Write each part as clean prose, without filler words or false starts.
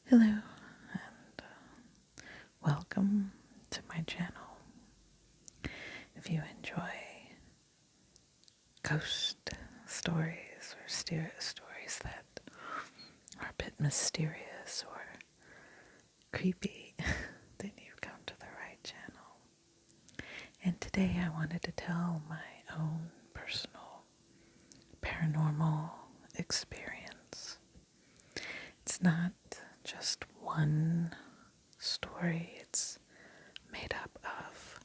Hello and welcome to my channel. If you enjoy ghost stories or stories that are a bit mysterious or creepy, then you've come to the right channel. And today I wanted to tell my own personal paranormal experience. It's not just one story, it's made up of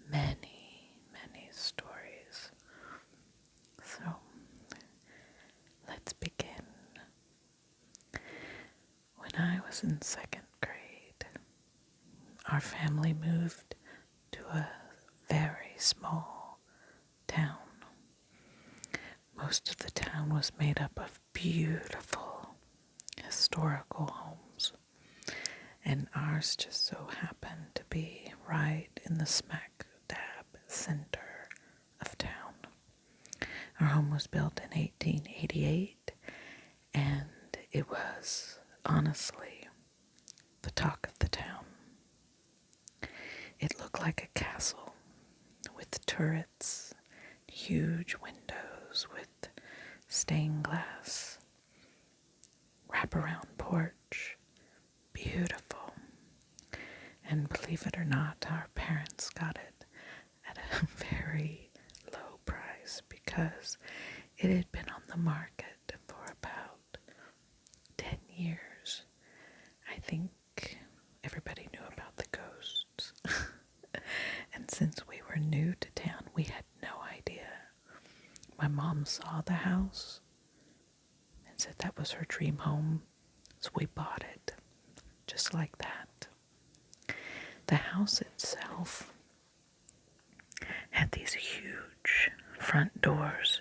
many, many stories. So let's begin. When I was in second grade, our family moved to a very small town. Most of the town was made up of beautiful historical homes, and ours just so happened to be right in the smack dab center of town. Our home was built in 1888, and it was honestly the talk of the town. It looked like a castle with turrets, huge windows with stained glass, wraparound porch, beautiful. And believe it or not, our parents got it at a very low price because it had been on the market for about 10 years. I think everybody knew about the ghosts. And since we were new to town, we had no idea. My mom saw the house and said that was her dream home, so we bought it just like that. The house itself had these huge front doors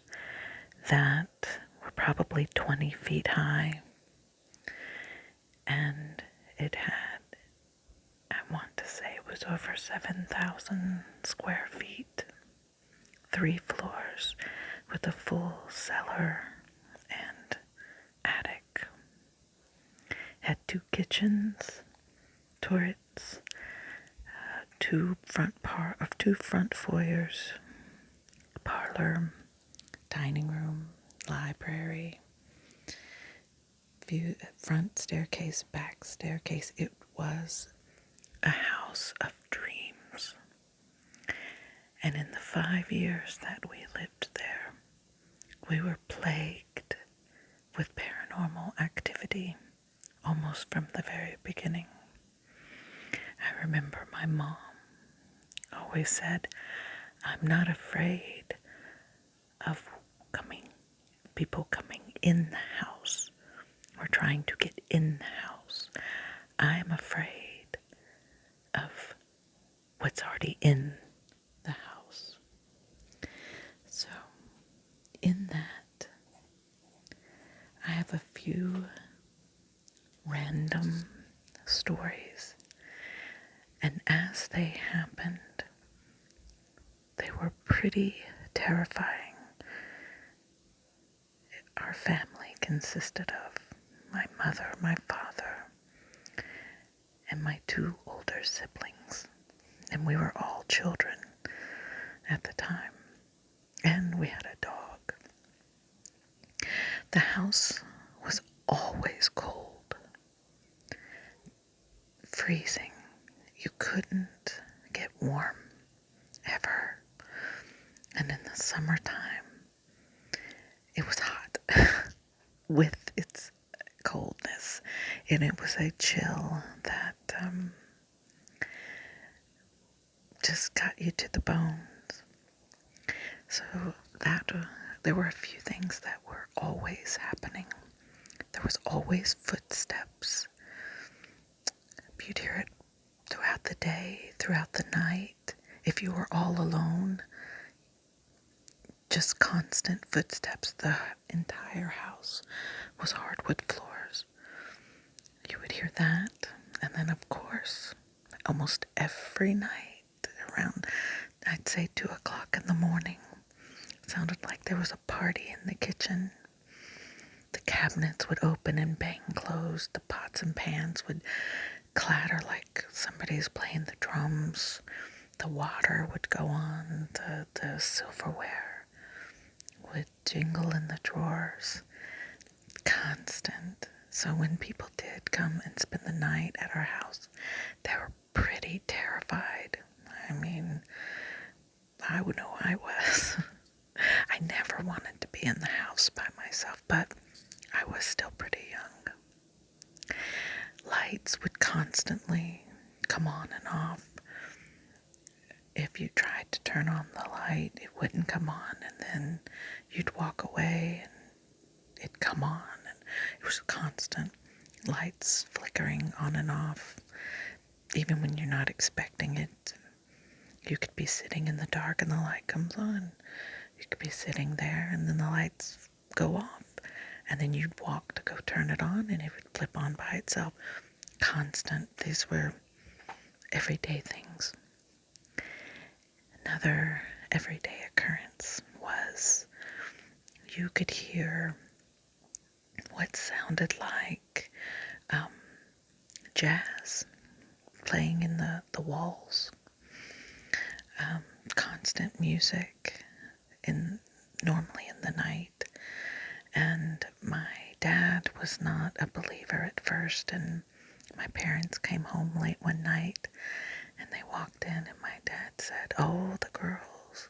that were probably 20 feet high, and it had, I want to say it was over 7,000 square feet, 3 floors with a full cellar and attic. Had 2 kitchens, turrets, two front foyers, a parlor, dining room, library, front staircase, back staircase. It was a house of dreams. And in the 5 years that we lived there, we were plagued with paranormal activity almost from the very beginning. I remember my mom always said, "I'm not afraid of people coming in the house or trying to get in the house. I'm afraid of what's already in the house." So, in that, I have a few random stories, and as they happened, they were pretty terrifying. Our family consisted of my mother, my father, and my 2 older siblings, and we were all children at the time, and we had a dog. The house was always cold, freezing. You couldn't get warm ever. And in the summertime, it was hot with its coldness, and it was a chill that just got you to the bones. So there were a few things that were always happening. There was always footsteps. You'd hear it throughout the day, throughout the night. If you were all alone, just constant footsteps. The entire house was hardwood floors. You would hear that, and then of course, almost every night around, I'd say 2 o'clock in the morning, it sounded like there was a party in the kitchen. The cabinets would open and bang closed. closed, the pots and pans would clatter like somebody's playing the drums. The water would go on, the silverware would jingle in the drawers. Constant. So when people did come and spend the night at our house, they were pretty terrified. I mean, I would know I was. I never wanted to be in the house by myself, but I was still pretty young. Lights would constantly come on and off. If you tried to turn on the light, it wouldn't come on, and then you'd walk away and it'd come on, and it was constant. Lights flickering on and off, even when you're not expecting it. You could be sitting in the dark and the light comes on. You could be sitting there and then the lights go off, and then you'd walk to go turn it on and it would flip on by itself. Constant. These were everyday things. Another everyday occurrence was you could hear what sounded like jazz playing in the walls. Constant music normally in the night. And my dad was not a believer at first, and my parents came home late one night and they walked in and my dad said, "Oh, the girls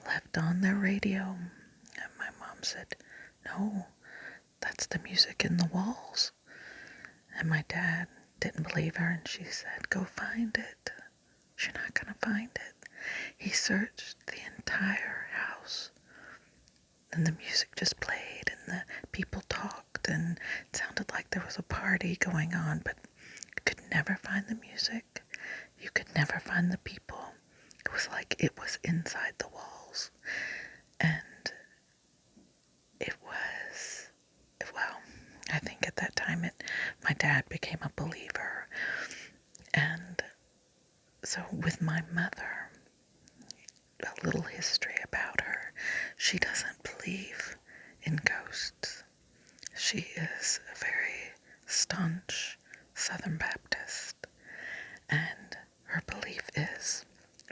left on their radio." And my mom said, "No, that's the music in the walls." And my dad didn't believe her, and she said, "Go find it. You're not going to find it." He searched the entire house, and the music just played, and the people talked, and it sounded like there was a party going on, but you could never find the music. You could never find the people. It was like it was inside the walls. And well, I think at that time my dad became a believer. And so with my mother, a little history about her. She doesn't believe in ghosts. She is a very staunch Southern Baptist, and her belief is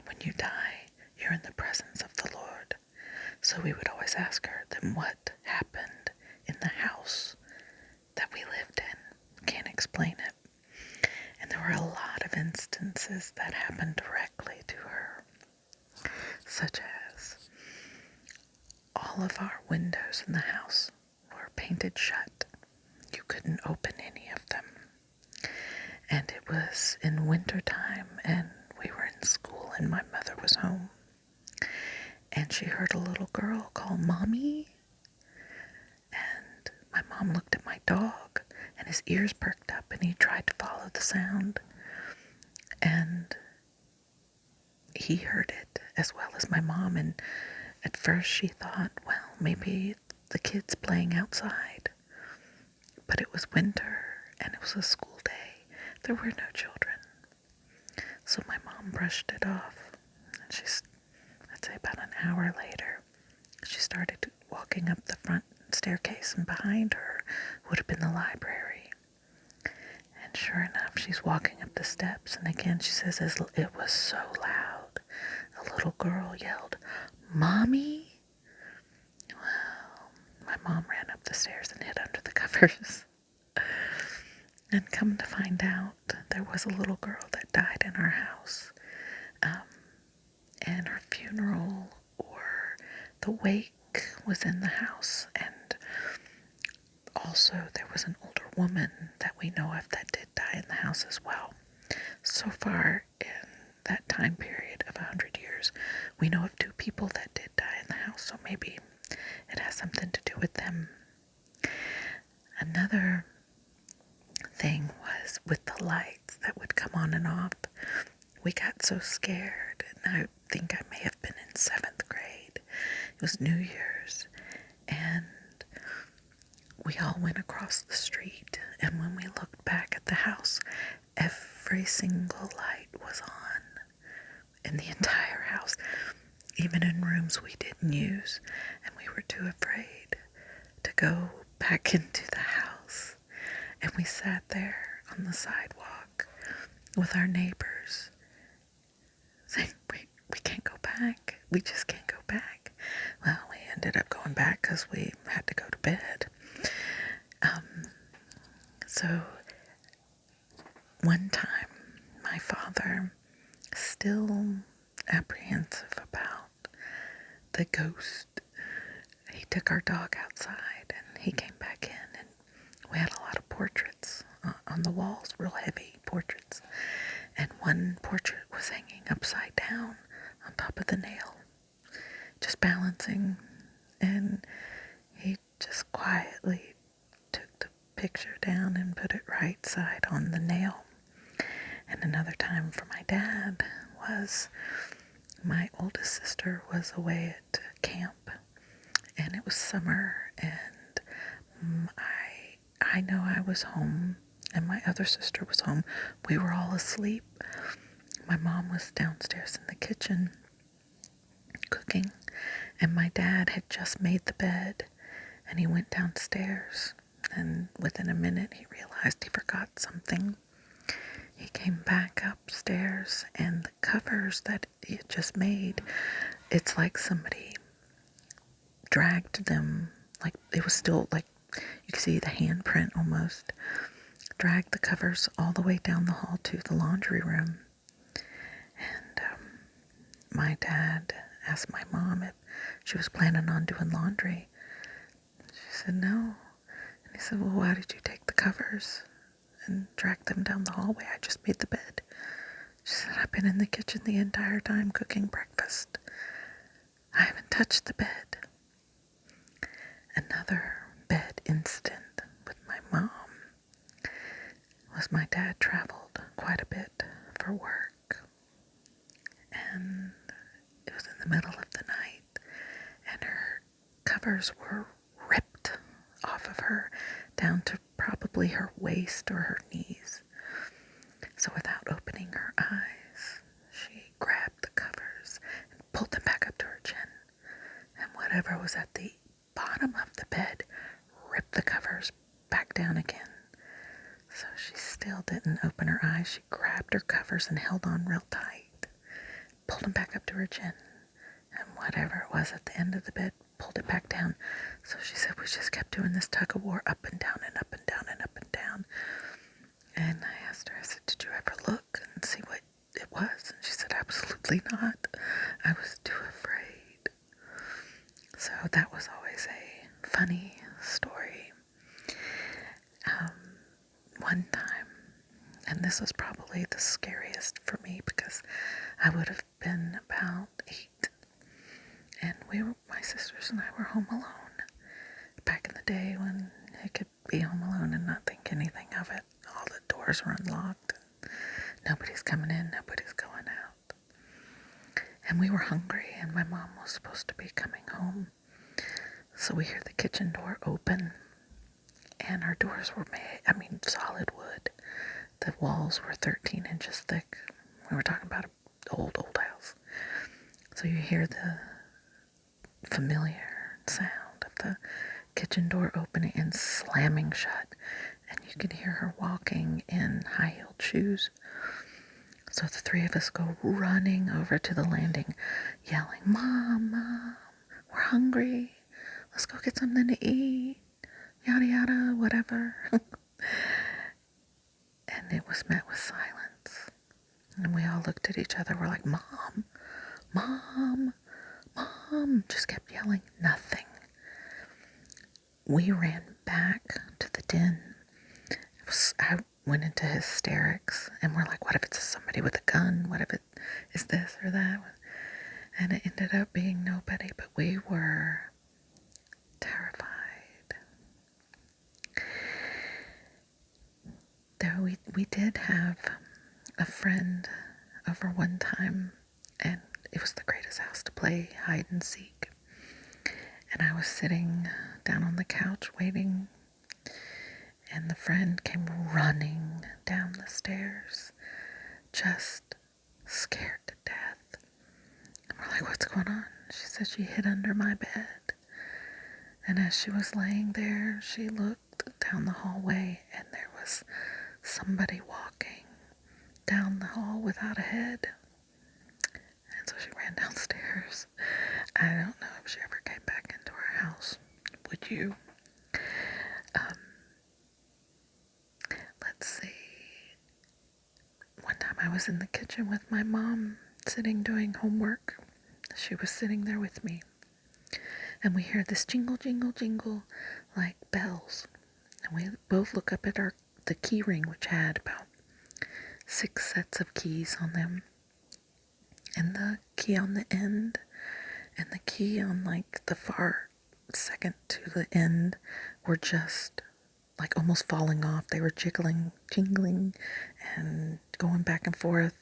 when you die, you're in the presence of the Lord. So we would always ask her, then what happened in the house that we lived in? Can't explain it. And there were a lot of instances that happened directly to her, such as all of our windows in the house were painted shut. You couldn't open any of them. And it was in winter time, and we were in school, and my mother was home. And she heard a little girl call "Mommy." And my mom looked at my dog, and his ears perked up, and he tried to follow the sound. And he heard it as well as my mom, and at first she thought, well, maybe the kids playing outside. But it was winter, and it was a school day. There were no children. So my mom brushed it off, and I'd say about an hour later, she started walking up the front staircase, and behind her would have been the library. And sure enough, she's walking up the steps, and again she says, it was so loud, a little girl yelled, "Mommy?" Well, my mom ran up the stairs and hid under the covers. And come to find out, there was a little girl that died in our house. And her funeral or the wake was in the house. And also there was an older woman that we know of that did die in the house as well. So far in that time period of 100 years, we know of 2 people that did die in the house. So maybe it has something to do with them. Another thing was with the lights that would come on and off. We got so scared, and I think I may have been in 7th grade. It was New Year's, and we all went across the street, and when we looked back at the house, every single light was on in the entire house, even in rooms we didn't use, and we were too afraid to go back into the house. And we sat there on the sidewalk with our neighbors saying, we can't go back. We just can't go back. Well, we ended up going back because we had to go to bed. So one time, my father, still apprehensive about the ghost, he took our dog outside and he came back in, and we had a lot of portraits on the walls, real heavy portraits. And one portrait was hanging upside down on top of the nail, just balancing. And he just quietly took the picture down and put it right side on the nail. And another time for my dad was my oldest sister was away at camp, and it was summer, and I know I was home, and my other sister was home. We were all asleep. My mom was downstairs in the kitchen cooking, and my dad had just made the bed, and he went downstairs, and within a minute he realized he forgot something. He came back upstairs, and the covers that he had just made, it's like somebody dragged them, like it was still like, you could see the handprint almost, dragged the covers all the way down the hall to the laundry room. And my dad asked my mom if she was planning on doing laundry. She said no. And he said, well, why did you take the covers and drag them down the hallway? I just made the bed. She said, I've been in the kitchen the entire time cooking breakfast. I haven't touched the bed. Another bed incident with my mom was my dad traveled quite a bit for work, and it was in the middle of the night, and her covers were ripped off of her down to probably her waist or her knees. So without opening her eyes, she grabbed the covers and pulled them back up to her chin, and whatever was at the bottom of the bed ripped the covers back down again. So she still didn't open her eyes. She grabbed her covers and held on real tight, pulled them back up to her chin, and whatever it was at the end of the bed pulled it back down. So she said we just kept doing this tug of war, up and down and up and down and up and down. And I asked her, I said, did you ever look and see what it was? And she said, absolutely not. I was too afraid. So that was always a funny story. One time, and this was probably the scariest for me because I would have been about 8, and my sisters and I were home alone. Back in the day when I could be home alone and not think anything of it. All the doors were unlocked. Nobody's coming in, nobody's going out. And we were hungry, and my mom was supposed to be coming home. So we hear the kitchen door open, and our doors were made, solid wood. The walls were 13 inches thick. We were talking about an old house. So you hear the familiar sound of the kitchen door opening and slamming shut, and you can hear her walking in high-heeled shoes. So the three of us go running over to the landing, yelling, Mom, we're hungry. Let's go get something to eat. Yada yada, whatever. And it was met with silence. And we all looked at each other. We're like, Mom, just kept yelling, nothing. We ran back to the den. I went into hysterics, and we're like, what if it's somebody with a gun? What if it is this or that? And it ended up being nobody, but we were terrified. Though we did have a friend over one time, and it was the greatest house to play hide and seek. And I was sitting down on the couch waiting, and the friend came running down the stairs, just scared to death. And we're like, what's going on? She said she hid under my bed. And as she was laying there, she looked down the hallway, and there was somebody walking down the hall without a head. And so she ran downstairs. I don't know if she ever came back into our house. Would you? Let's see. One time I was in the kitchen with my mom, sitting doing homework. She was sitting there with me. And we hear this jingle, jingle, jingle, like bells. And we both look up at the key ring, which had about 6 sets of keys on them. And the key on the end, and the key on like the far second to the end were just like almost falling off. They were jingling, and going back and forth,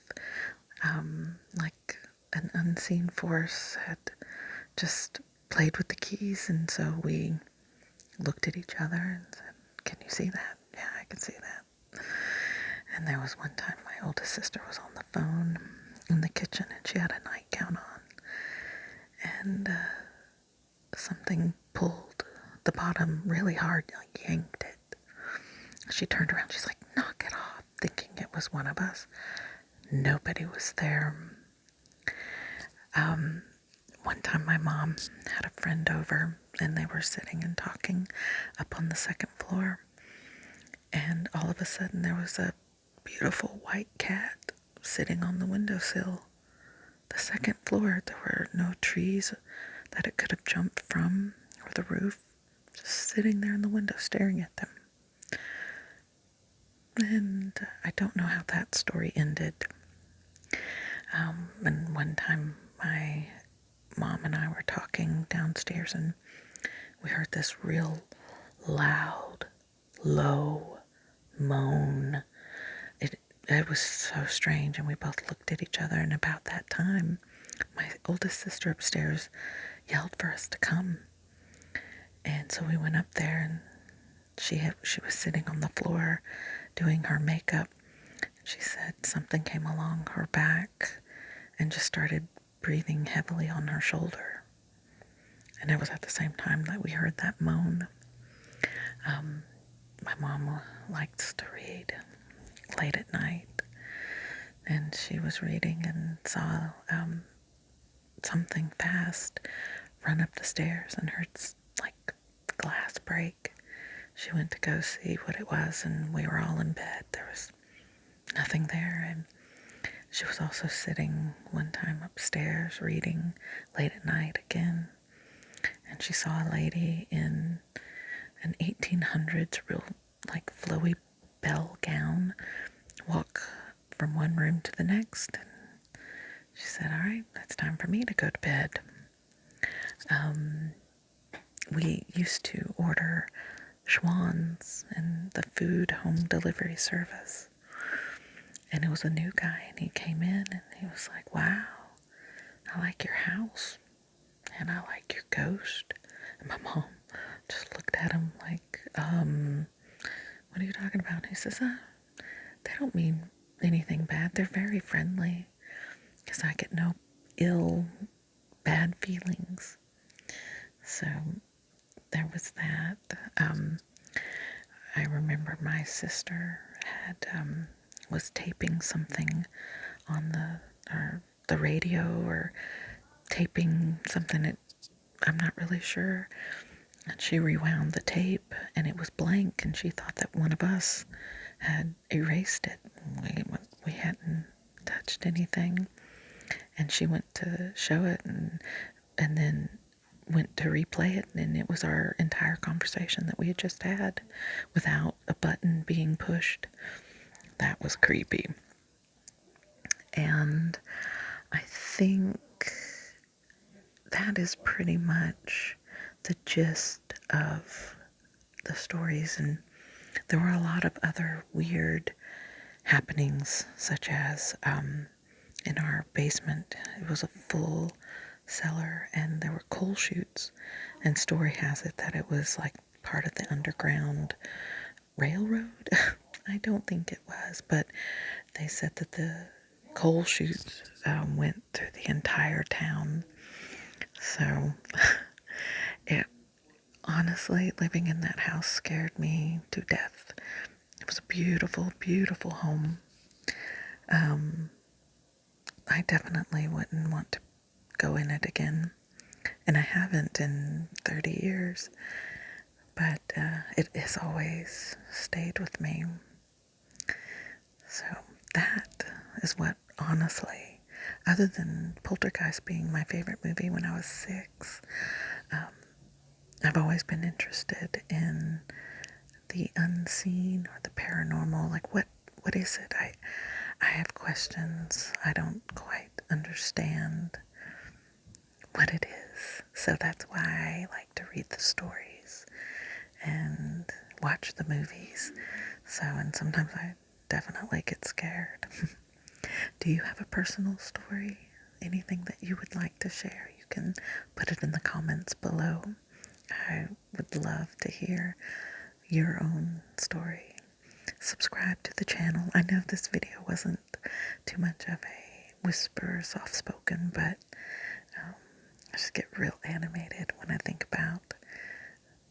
like an unseen force had just played with the keys. And so we looked at each other and said, "Can you see that?" "Yeah, I can see that." And there was one time my oldest sister was on the phone in the kitchen, and she had a nightgown on, and something pulled the bottom really hard, like yanked it. She turned around, she's like, "Knock it off," thinking it was one of us. Nobody was there. One time my mom had a friend over, and they were sitting and talking up on the second floor, and all of a sudden there was a beautiful white cat sitting on the windowsill. The second floor, there were no trees that it could have jumped from, or the roof, just sitting there in the window staring at them. And I don't know how that story ended. And one time my mom and I were talking downstairs, and we heard this real loud, low moan. It was so strange, and we both looked at each other, and about that time, my oldest sister upstairs yelled for us to come. And so we went up there, and she was sitting on the floor doing her makeup. She said something came along her back and just started breathing heavily on her shoulder. And it was at the same time that we heard that moan. My mom likes to read late at night, and she was reading and saw something fast run up the stairs and heard like glass break. She went to go see what it was, and we were all in bed. There was nothing there. And she was also sitting one time upstairs reading late at night again, and she saw a lady in an 1800s real like flowy bell gown walk from one room to the next. And she said, "All right, it's time for me to go to bed." We used to order Schwann's in the food home delivery service. And it was a new guy, and he came in, and he was like, "Wow, I like your house, and I like your ghost." And my mom just looked at him like, "What are you talking about?" And he says, "They don't mean anything bad. They're very friendly, because I get no bad feelings." So there was that. I remember my sister was taping something on the radio, or taping something I'm not really sure. And she rewound the tape, and it was blank, and she thought that one of us had erased it. We hadn't touched anything. And she went to show it, and then went to replay it, and it was our entire conversation that we had just had without a button being pushed. That was creepy. And I think that is pretty much the gist of the stories. And there were a lot of other weird happenings, such as in our basement, it was a full cellar, and there were coal chutes, and story has it that it was like part of the underground railroad. I don't think it was, but they said that the coal chutes went through the entire town. So honestly, living in that house scared me to death. It was a beautiful, beautiful home. I definitely wouldn't want to go in it again, and I haven't in 30 years, but it has always stayed with me. So that is what, honestly, other than Poltergeist being my favorite movie when I was 6, I've always been interested in the unseen or the paranormal. Like, what is it? I have questions. I don't quite understand what it is. So that's why I like to read the stories and watch the movies. So, and sometimes I definitely get scared. Do you have a personal story? Anything that you would like to share? You can put it in the comments below. I would love to hear your own story. Subscribe to the channel. I know this video wasn't too much of a whisper, soft-spoken, but I just get real animated when I think about,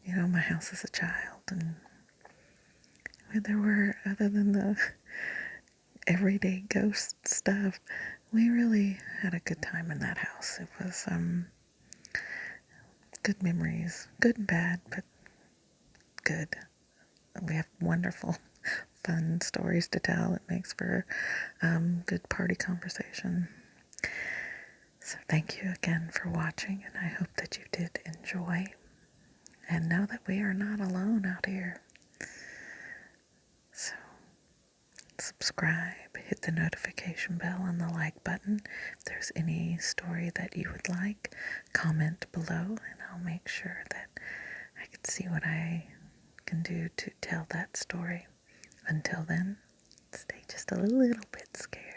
my house as a child, and there were, other than the everyday ghost stuff, we really had a good time in that house. It was good memories, good and bad, but good. We have wonderful, fun stories to tell. It makes for good party conversation. So thank you again for watching, and I hope that you did enjoy. And know that we are not alone out here. So subscribe, hit the notification bell and the like button. If there's any story that you would like, comment below, and I'll make sure that I can see what I can do to tell that story. Until then, stay just a little bit scared.